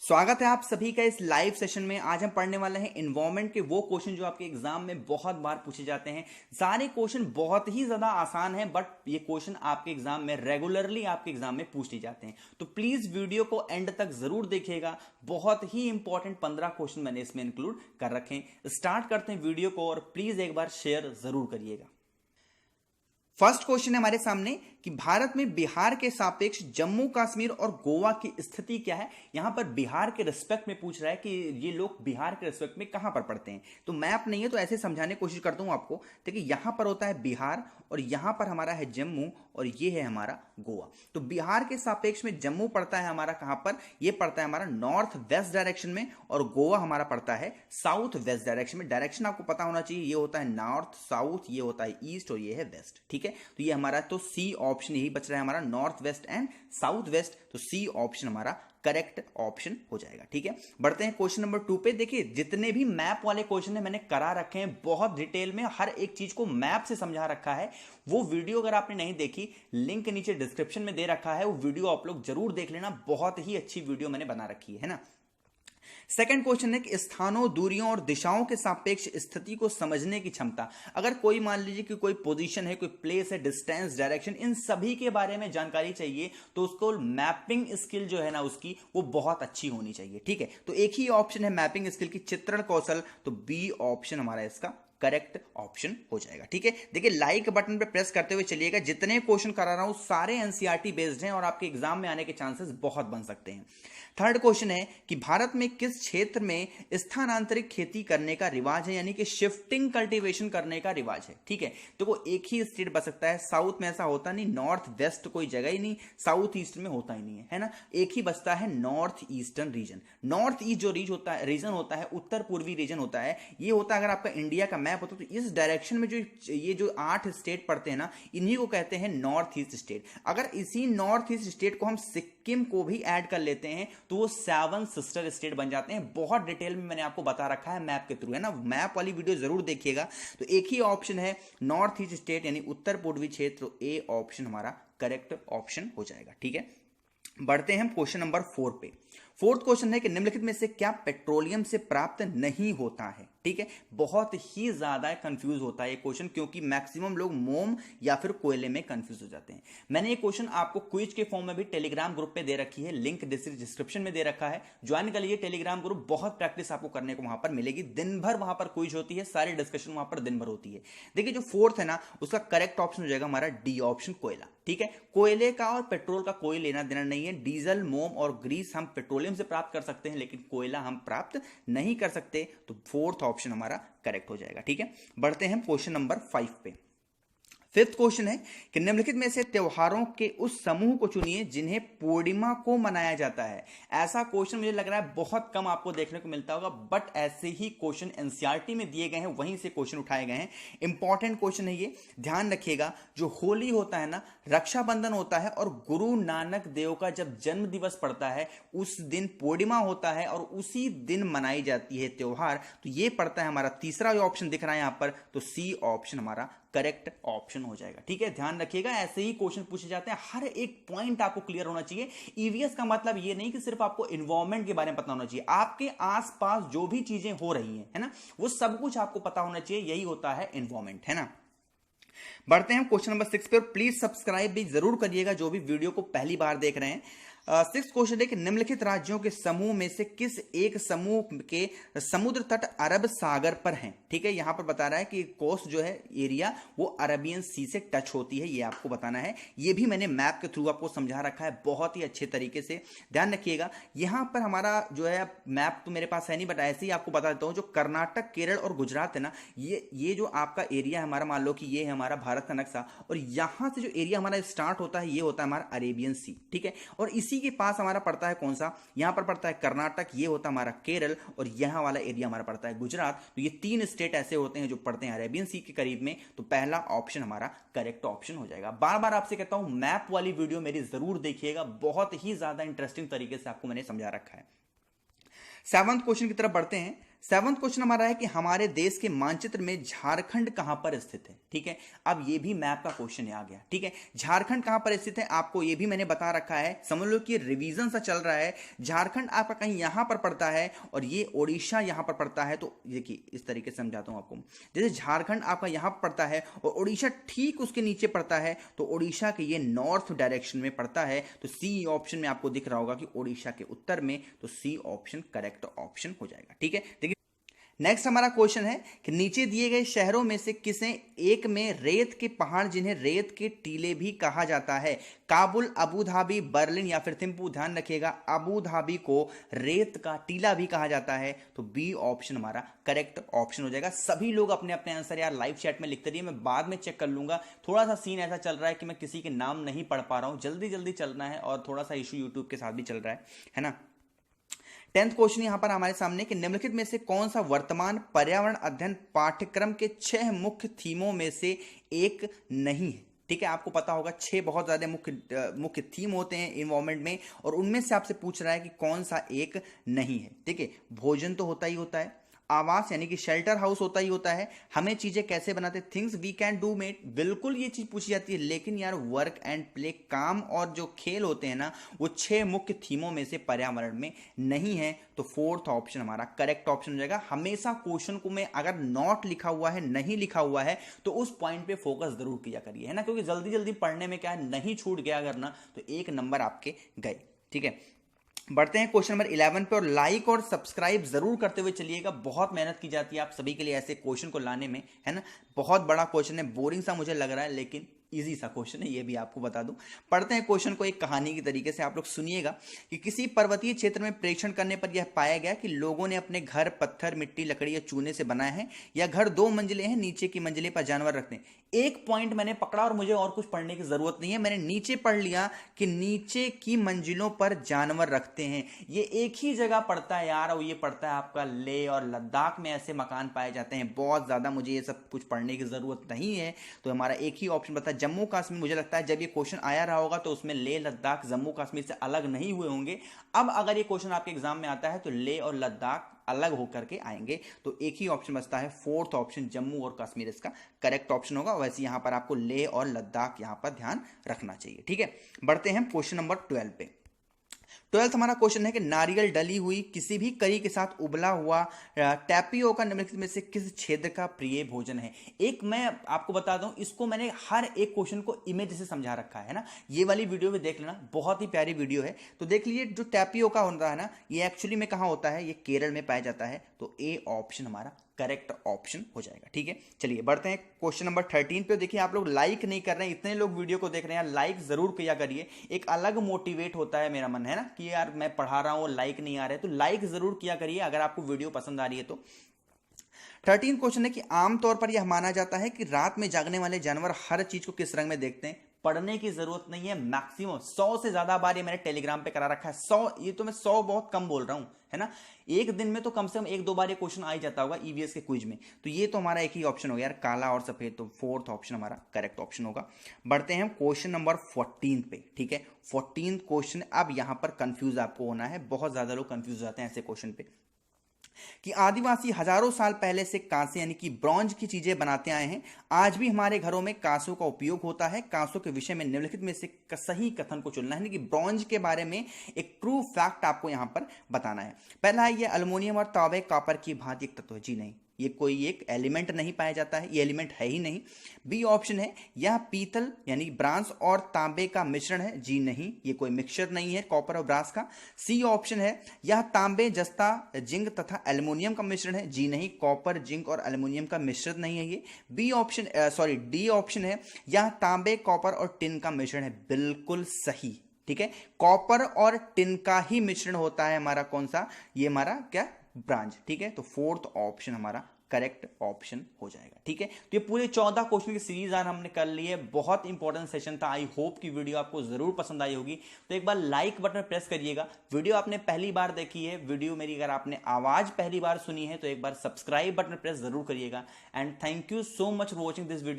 स्वागत है आप सभी का इस लाइव सेशन में। आज हम पढ़ने वाले हैं एनवायरनमेंट के वो क्वेश्चन जो आपके एग्जाम में बहुत बार पूछे जाते हैं। सारे क्वेश्चन बहुत ही ज्यादा आसान हैं, बट ये क्वेश्चन आपके एग्जाम में रेगुलरली आपके एग्जाम में पूछे जाते हैं। तो प्लीज वीडियो को एंड तक जरूर देखिएगा। बहुत ही इंपॉर्टेंट 15 क्वेश्चन मैंने इसमें इंक्लूड कर रखे हैं। स्टार्ट करते हैं वीडियो को और प्लीज एक बार शेयर जरूर करिएगा। फर्स्ट क्वेश्चन है हमारे सामने कि भारत में बिहार के सापेक्ष जम्मू कश्मीर और गोवा की स्थिति क्या है। यहां पर बिहार के रिस्पेक्ट में पूछ रहा है कि ये लोग बिहार के रिस्पेक्ट में कहां पर पड़ते हैं। तो मैप नहीं है तो ऐसे समझाने की कोशिश करता हूं आपको। देखिए यहां पर होता है बिहार और यहां पर हमारा है जम्मू और ये है हमारा गोवा। तो बिहार के सापेक्ष में जम्मू पड़ता है हमारा कहां पर, ये पड़ता है हमारा नॉर्थ वेस्ट डायरेक्शन में और गोवा हमारा पड़ता है साउथ वेस्ट डायरेक्शन में। डायरेक्शन आपको पता होना चाहिए, ये होता है नॉर्थ साउथ, ये होता है ईस्ट और ये है वेस्ट। ठीक है, तो ये हमारा तो सी ऑप्शन यही बच रहा है हमारा, north west and south west. तो सी ऑप्शन हमारा करेक्ट ऑप्शन हो जाएगा। ठीक है, बढ़ते हैं क्वेश्चन नंबर 2 पे। देखिए जितने भी मैप वाले क्वेश्चन है मैंने करा रखे हैं, बहुत डिटेल में हर एक चीज को मैप से समझा रखा है। वो वीडियो अगर आपने नहीं देखी, लिंक नीचे डिस्क्रिप्शन में दे रखा है, वो वीडियो आप लोग जरूर देख लेना। बहुत ही अच्छी वीडियो मैंने बना रखी है ना। सेकंड क्वेश्चन है कि स्थानों, दूरियों और दिशाओं के सापेक्ष स्थिति को समझने की क्षमता। अगर कोई मान लीजिए कि कोई पोजीशन है, कोई प्लेस है, डिस्टेंस, डायरेक्शन, इन सभी के बारे में जानकारी चाहिए तो उसको मैपिंग स्किल जो है ना उसकी वो बहुत अच्छी होनी चाहिए। ठीक है, तो एक ही ऑप्शन है मैपिंग स्किल की, चित्रण कौशल। तो बी ऑप्शन हमारा इसका करेक्ट ऑप्शन हो जाएगा। ठीक है, देखिए लाइक बटन पे प्रेस करते हुए चलिएगा। जितने क्वेश्चन करा रहा हूं सारे एनसीईआरटी बेस्ड हैं और आपके एग्जाम में आने के चांसेस बहुत बन सकते हैं। थर्ड क्वेश्चन है कि भारत में किस क्षेत्र में स्थानांतरित खेती करने का रिवाज है, यानी कि शिफ्टिंग कल्टीवेशन करने का रिवाज है। ठीक है, तो वो एक ही स्टेट बच सकता है। साउथ में ऐसा होता नहीं, नॉर्थ वेस्ट कोई जगह ही नहीं, साउथ ईस्ट में होता ही नहीं है ना। एक ही बचता है north eastern region. North east जो रीजन होता है, उत्तर पूर्वी रीजन होता है, ये होता है अगर आपका इंडिया का मैप होता तो इस डायरेक्शन में ये जो 8 स्टेट पड़ते हैं ना, इन्हीं को कहते हैं नॉर्थ ईस्ट स्टेट। अगर इसी नॉर्थ ईस्ट स्टेट को हम सिक्किम को भी ऐड कर लेते हैं तो वो 7 सिस्टर स्टेट बन जाते हैं। बहुत डिटेल में मैंने आपको बता रखा है मैप के थ्रू, है ना। मैप वाली वीडियो जरूर देखिएगा। तो एक ही ऑप्शन है नॉर्थ ईस्ट स्टेट यानी उत्तर पूर्वी क्षेत्र। ए ऑप्शन हमारा करेक्ट ऑप्शन हो जाएगा। ठीक है, बढ़ते हैं हम क्वेश्चन नंबर 4 पे। फोर्थ क्वेश्चन है कि निम्नलिखित में से क्या पेट्रोलियम से प्राप्त नहीं होता है। ठीक है, बहुत ही ज्यादा कंफ्यूज होता है ये क्वेश्चन, क्योंकि मैक्सिमम लोग मोम या फिर कोयले में कंफ्यूज हो जाते हैं। मैंने ये क्वेश्चन आपको क्विज के फॉर्म में भी टेलीग्राम ग्रुप पे दे रखी है, लिंक डिस्क्रिप्शन में दे रखा है। ज्वाइन कर लीजिए टेलीग्राम ग्रुप, बहुत प्रैक्टिस आपको करने को वहां पर मिलेगी। दिन भर वहां पर क्विज होती है, सारी डिस्कशन वहां पर दिन भर होती है। देखिए जो फोर्थ है ना, उसका करेक्ट ऑप्शन हो जाएगा हमारा डी ऑप्शन, कोयला। ठीक है, कोयले का और पेट्रोल का कोई लेना देना नहीं है। डीजल, मोम और ग्रीस हम पेट्रोलियम से प्राप्त कर सकते हैं, लेकिन कोयला हम प्राप्त नहीं कर सकते। तो फोर्थ ऑप्शन हमारा करेक्ट हो जाएगा। ठीक है, बढ़ते हैं क्वेश्चन नंबर 5 पे। फिफ्थ क्वेश्चन है कि निम्नलिखित में से त्योहारों के उस समूह को चुनिए जिन्हें पूर्णिमा को मनाया जाता है। ऐसा क्वेश्चन मुझे लग रहा है बहुत कम आपको देखने को मिलता होगा, बट ऐसे ही क्वेश्चन एनसीईआरटी में दिए गए हैं, वहीं से क्वेश्चन उठाए गए हैं। इंपॉर्टेंट क्वेश्चन है ये, ध्यान रखिएगा। जो होली होता है ना, रक्षाबंधन होता है और गुरु नानक देव का जब जन्म दिवस पड़ता है उस दिन पूर्णिमा होता है और उसी दिन मनाई जाती है त्योहार। तो ये पड़ता है हमारा तीसरा ऑप्शन दिख रहा है यहां पर, तो सी ऑप्शन हमारा करेक्ट ऑप्शन हो जाएगा। ठीक है, ध्यान रखिएगा ऐसे ही क्वेश्चन पूछे जाते हैं, हर एक पॉइंट आपको क्लियर होना चाहिए। ईवीएस का मतलब ये नहीं कि सिर्फ आपको एनवायरनमेंट के बारे में पता होना चाहिए, आपके आसपास जो भी चीजें हो रही हैं, है ना, वो सब कुछ आपको पता होना चाहिए। यही होता है एनवायरनमेंट, है ना। बढ़ते हैं क्वेश्चन नंबर 6 पे और प्लीज सब्सक्राइब भी जरूर करिएगा जो भी वीडियो को पहली बार देख रहे हैं। 6th क्वेश्चन है कि निम्नलिखित राज्यों के समूह में से किस एक समूह के समुद्र तट अरब सागर पर हैं। ठीक है, यहां पर बता रहा है कि कोस्ट जो है एरिया वो अरेबियन सी से टच होती है, ये आपको बताना है। ये भी मैंने मैप के थ्रू आपको समझा रखा है बहुत ही अच्छे तरीके से, ध्यान रखिएगा। यहां पर हमारा जो है मैप तो मेरे पास है नहीं, बट ऐसे ही आपको बता देता हूं। जो कर्नाटक, केरल और गुजरात है ना, ये जो आपका एरिया है हमारा, मान लो कि ये है हमारा भारत का नक्शा, और यहां से जो एरिया हमारा स्टार्ट होता है ये होता है हमारा अरेबियन सी। ठीक है, और इसी के पास हमारा पड़ता है कौन सा, यहां पर पड़ता है कर्नाटक, ये होता है हमारा केरल, और यहां वाला एरिया हमारा पड़ता है गुजरात। तो ये 3 स्टेट ऐसे होते हैं जो पड़ते हैं अरेबियन सी के करीब में। तो पहला ऑप्शन हमारा करेक्ट ऑप्शन हो जाएगा। बार बार आपसे कहता हूं मैप वाली वीडियो मेरी जरूर देखिएगा, बहुत ही ज्यादा इंटरेस्टिंग तरीके से आपको मैंने समझा रखा है। 7th क्वेश्चन की तरफ बढ़ते हैं। 7वां क्वेश्चन हमारा है कि हमारे देश के मानचित्र में झारखंड कहां पर स्थित है। ठीक है, अब ये भी मैप का क्वेश्चन आ गया। ठीक है, झारखंड कहां पर स्थित है आपको ये भी मैंने बता रखा है, समझ लो कि रिवीजन सा चल रहा है। झारखंड आपका कहीं यहां पर पड़ता है और ये ओडिशा यहां पर पड़ता है। तो देखिए इस तरीके से समझाता हूं आपको, जैसे झारखंड आपका यहां पर पड़ता है और ओडिशा ठीक उसके नीचे पड़ता है, तो ओडिशा के ये नॉर्थ डायरेक्शन में पड़ता है। तो सी ऑप्शन में आपको दिख रहा होगा कि ओडिशा के उत्तर में, तो सी ऑप्शन करेक्ट ऑप्शन हो जाएगा। ठीक है, देखिए नेक्स्ट हमारा क्वेश्चन है कि नीचे दिए गए शहरों में से किसे एक में रेत के पहाड़ जिन्हें रेत के टीले भी कहा जाता है। काबुल, अबू धाबी, बर्लिन या फिर थिम्पू। ध्यान रखिएगा अबू धाबी को रेत का टीला भी कहा जाता है। तो बी ऑप्शन हमारा करेक्ट ऑप्शन हो जाएगा। सभी लोग अपने अपने आंसर यार लाइव चैट में लिखते रहिए, मैं बाद में चेक कर लूंगा। थोड़ा सा सीन ऐसा चल रहा है कि मैं किसी के नाम नहीं पढ़ पा रहा हूं, जल्दी जल्दी चलना है और थोड़ा सा इशू यूट्यूब के साथ भी चल रहा है ना। 10th क्वेश्चन यहां पर हमारे सामने कि निम्नलिखित में से कौन सा वर्तमान पर्यावरण अध्ययन पाठ्यक्रम के 6 मुख्य थीमों में से एक नहीं है। ठीक है, आपको पता होगा 6 बहुत ज्यादा मुख्य थीम होते हैं इन्वायरमेंट में, और उनमें से आपसे पूछ रहा है कि कौन सा एक नहीं है। ठीक है, भोजन तो होता ही होता है, आवास यानी कि शेल्टर हाउस होता ही होता है, हमें चीजें कैसे बनाते, things we can do mate, बिल्कुल ये चीज पूछी जाती है। लेकिन यार वर्क एंड प्ले, काम और जो खेल होते हैं ना, वो 6 मुख्य थीमों में से पर्यावरण में नहीं है। तो 4th ऑप्शन हमारा करेक्ट ऑप्शन हो जाएगा। हमेशा क्वेश्चन को में अगर नॉट लिखा हुआ है, नहीं लिखा हुआ है, तो उस पॉइंट पे फोकस जरूर किया करिए, है ना, क्योंकि जल्दी जल्दी पढ़ने में क्या है, नहीं छूट गया अगर ना, तो 1 नंबर आपके गए। ठीक है, बढ़ते हैं क्वेश्चन नंबर 11 पे, और लाइक और सब्सक्राइब जरूर करते हुए चलिएगा। बहुत मेहनत की जाती है आप सभी के लिए ऐसे क्वेश्चन को लाने में, है ना। बहुत बड़ा क्वेश्चन है, बोरिंग सा मुझे लग रहा है, लेकिन इजी सा क्वेश्चन है, ये भी आपको बता दूं। पढ़ते हैं क्वेश्चन को एक कहानी की तरीके से, आप लोग सुनिएगा कि किसी पर्वतीय क्षेत्र में प्रेक्षण करने पर यह पाया गया कि लोगों ने अपने घर पत्थर, मिट्टी, लकड़ी या चूने से बनाए हैं। यह घर 2 मंजिले हैं, नीचे की मंजिले पर जानवर रखते हैं। एक पॉइंट मैंने पकड़ा और मुझे और कुछ पढ़ने की जरूरत नहीं है, मैंने नीचे पढ़ लिया कि नीचे की मंजिलों पर जानवर रखते हैं। ये एक ही जगह पड़ता है यार, और ये पड़ता है आपका लेह और लद्दाख में ऐसे मकान पाए जाते हैं। बहुत ज्यादा मुझे ये सब कुछ पढ़ने की जरूरत नहीं है, तो हमारा एक ही ऑप्शन बता जम्मू कश्मीर। मुझे लगता है जब ये क्वेश्चन आया रहा होगा तो उसमें लेह लद्दाख जम्मू कश्मीर से अलग नहीं हुए होंगे। अब अगर ये क्वेश्चन आपके एग्जाम में आता है तो लेह और लद्दाख अलग होकर के आएंगे। तो एक ही ऑप्शन बचता है 4th ऑप्शन जम्मू और कश्मीर इसका करेक्ट ऑप्शन होगा। वैसे यहां पर आपको लेह और लद्दाख यहां पर ध्यान रखना चाहिए। ठीक है, बढ़ते हैं क्वेश्चन नंबर 12 पे। 12th हमारा क्वेश्चन है कि नारियल डली हुई किसी भी करी के साथ उबला हुआ टैपियोका निम्नलिखित में से किस क्षेत्र का प्रिय भोजन है। एक मैं आपको बता दूं, इसको मैंने हर एक क्वेश्चन को इमेज से समझा रखा है ना, ये वाली वीडियो भी देख लेना, बहुत ही प्यारी वीडियो है। तो देख लीजिए जो टैपियोका होता है ना, ये एक्चुअली में कहां होता है, ये केरल में पाया जाता है। तो ए ऑप्शन हमारा करेक्ट ऑप्शन हो जाएगा। ठीक है, चलिए बढ़ते हैं क्वेश्चन नंबर 13 पे। देखिए आप लोग लाइक नहीं कर रहे हैं, इतने लोग वीडियो को देख रहे हैं, लाइक जरूर किया करिए। एक अलग मोटिवेट होता है मेरा मन, है ना, कि यार मैं पढ़ा रहा हूं, लाइक नहीं आ रहे, तो लाइक जरूर किया करिए अगर आपको वीडियो पसंद आ रही है तो। 13 क्वेश्चन है कि आमतौर पर यह माना जाता है कि रात में जागने वाले जानवर हर चीज को किस रंग में देखते हैं। पढ़ने की जरूरत नहीं है, मैक्सिमम 100 से ज्यादा बार ये मैंने टेलीग्राम पे करा रखा है। 100, ये तो मैं 100 बहुत कम बोल रहा हूं, है ना। एक दिन में तो कम से कम 1-2 बार ये क्वेश्चन आ ही जाता होगा ईवीएस के क्विज में। तो ये तो हमारा एक ही ऑप्शन हो गया यार, काला और सफेद। तो 4th ऑप्शन हमारा करेक्ट ऑप्शन होगा। बढ़ते हैं क्वेश्चन नंबर 14 पे। ठीक है, 14th क्वेश्चन। अब यहां पर कंफ्यूज आपको होना है, बहुत ज्यादा लोग कंफ्यूज जाते हैं ऐसे क्वेश्चन पे, कि आदिवासी हजारों साल पहले से कांसे यानी कि ब्रॉन्ज की चीजें बनाते आए हैं। आज भी हमारे घरों में कांसों का उपयोग होता है। कांसों के विषय में निम्नलिखित में से सही कथन को चुनना है, यानी कि ब्रॉन्ज के बारे में एक ट्रू फैक्ट आपको यहां पर बताना है। पहला है, ये अल्युमिनियम और तांबे कॉपर की भांति एक तत्व है। जी नहीं, ये कोई एक एलिमेंट नहीं पाया जाता है, ये एलिमेंट है ही नहीं। बी ऑप्शन है, यह पीतल यानी ब्रांस और तांबे का मिश्रण है। जी नहीं, ये कोई मिक्सचर नहीं है कॉपर और ब्रास का। सी ऑप्शन है, यह तांबे, जस्ता, जिंक तथा एल्युमिनियम का मिश्रण है। जी नहीं, कॉपर, जिंक और एल्युमिनियम का मिश्रण नहीं है ये। बी ऑप्शन डी ऑप्शन है, यह तांबे, कॉपर और टिन का मिश्रण है। बिल्कुल सही। ठीक है, कॉपर और टिन का ही मिश्रण होता है हमारा कौन सा, ये हमारा क्या, ब्रांज। ठीक है, तो 4th ऑप्शन हमारा करेक्ट ऑप्शन हो जाएगा। ठीक है, तो ये पूरे 14 क्वेश्चन की सीरीज आज हमने कर ली है। बहुत इंपॉर्टेंट सेशन था, आई होप की वीडियो आपको जरूर पसंद आई होगी। तो एक बार लाइक बटन प्रेस करिएगा। वीडियो आपने पहली बार देखी है, वीडियो मेरी अगर आपने आवाज पहली बार सुनी है, तो एक बार सब्सक्राइब बटन प्रेस जरूर करिएगा। And thank you so much for watching this video.